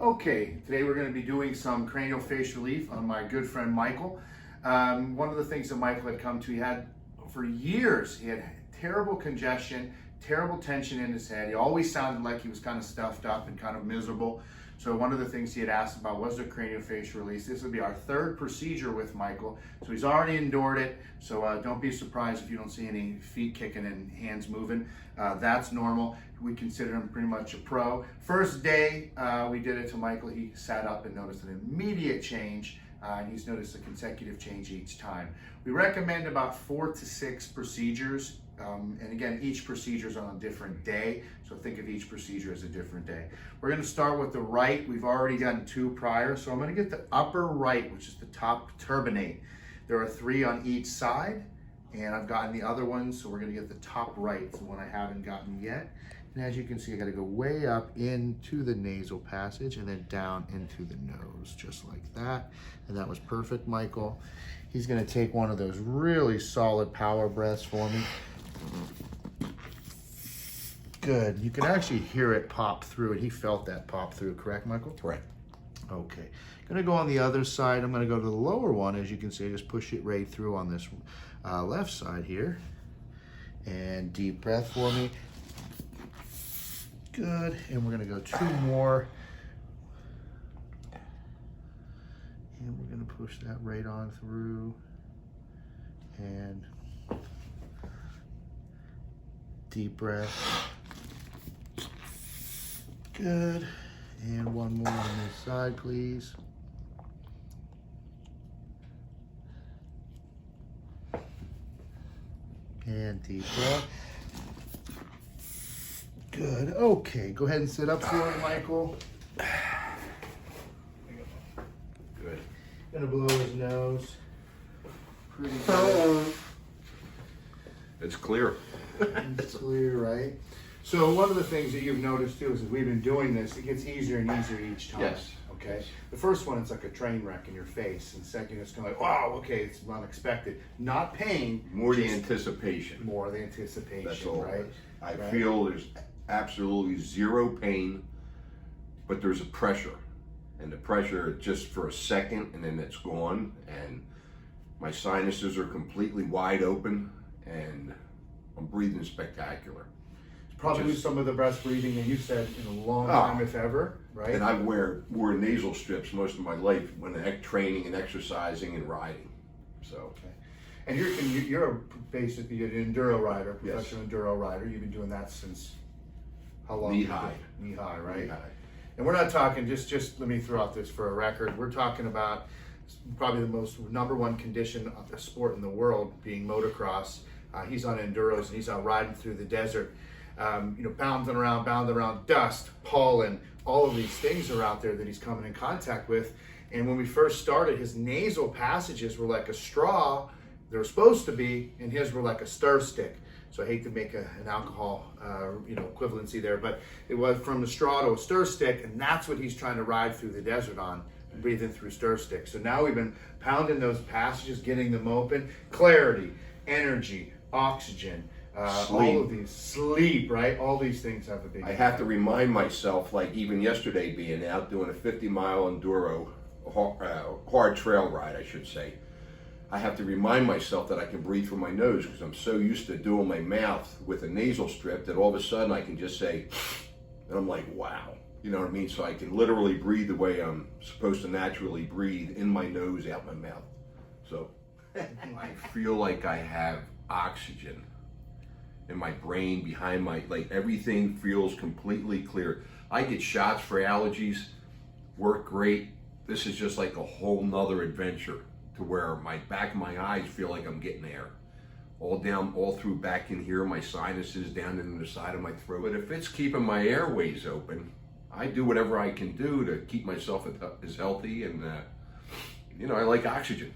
Okay, today we're going to be doing some cranial facial relief on my good friend Michael. One of the things that Michael had come to, he had for years, he had terrible congestion, terrible tension in his head. He always sounded like he was kind of stuffed up and kind of miserable. So one of the things he had asked about was the cranial facial release. This would be our third procedure with Michael. So he's already endured it. So don't be surprised if you don't see any feet kicking and hands moving. That's normal. We consider him pretty much a pro. First day we did it to Michael, he sat up and noticed an immediate change. And he's noticed a consecutive change each time. We recommend about 4 to 6 procedures. And again, each procedure is on a different day. So think of each procedure as a different day. We're going to start with the right. We've already done 2 prior. So I'm going to get the upper right, which is the top turbinate. There are 3 on each side. And I've gotten the other ones. So we're going to get the top right, the one I haven't gotten yet. And as you can see, I got to go way up into the nasal passage and then down into the nose, just like that. And that was perfect, Michael. He's going to take one of those really solid power breaths for me. Good. You can actually hear it pop through, and he felt that pop through, correct, Michael? Right. Okay. Going to go on the other side. I'm going to go to the lower one. As you can see, just push it right through on this left side here. And deep breath for me. Good. And we're going to go 2 more. And we're going to push that right on through. And deep breath. Good. And one more on this side, please. And deep breath. Good. Okay, go ahead and sit up for it, Michael. Good. Gonna blow his nose. Pretty good. It's clear. It's clear, right? So one of the things that you've noticed too is as we've been doing this, it gets easier and easier each time. Yes. Okay. The first one, it's like a train wreck in your face, and second, it's kind of like, wow, okay, it's unexpected. Not pain. More the anticipation. More the anticipation. That's all. Right. I feel there's absolutely 0 pain, but there's a pressure, and the pressure just for a second, and then it's gone, and my sinuses are completely wide open, and I'm breathing spectacular. Probably some of the best breathing that you've said in a long time, if ever, right? And I wore nasal strips most of my life when training and exercising and riding. So. Okay. And you're basically an enduro rider, professional enduro rider. You've been doing that since how long? Knee high. Knee high, right? Knee high. And we're not talking, just let me throw out this for a record. We're talking about probably the most #1 condition of the sport in the world, being motocross. He's on enduros and he's out riding through the desert. Bounding around, dust, pollen, all of these things are out there that he's coming in contact with. And when we first started, his nasal passages were like a straw, they were supposed to be, and his were like a stir stick. So I hate to make an alcohol, equivalency there, but it was from the straw to a stir stick, and that's what he's trying to ride through the desert on, breathing through stir sticks. So now we've been pounding those passages, getting them open, clarity, energy, oxygen. All of these, sleep, right? All these things have a big I have to remind myself, like even yesterday being out doing a 50-mile enduro, hard trail ride, I should say. I have to remind myself that I can breathe through my nose because I'm so used to doing my mouth with a nasal strip that all of a sudden I can just say, and I'm like, wow. You know what I mean? So I can literally breathe the way I'm supposed to naturally breathe, in my nose, out my mouth. So I feel like I have oxygen in my brain, behind like everything feels completely clear. I get shots for allergies, work great. This is just like a whole nother adventure to where my back of my eyes feel like I'm getting air. All through back in here, my sinuses down into the side of my throat. But if it's keeping my airways open, I do whatever I can do to keep myself as healthy, and I like oxygen.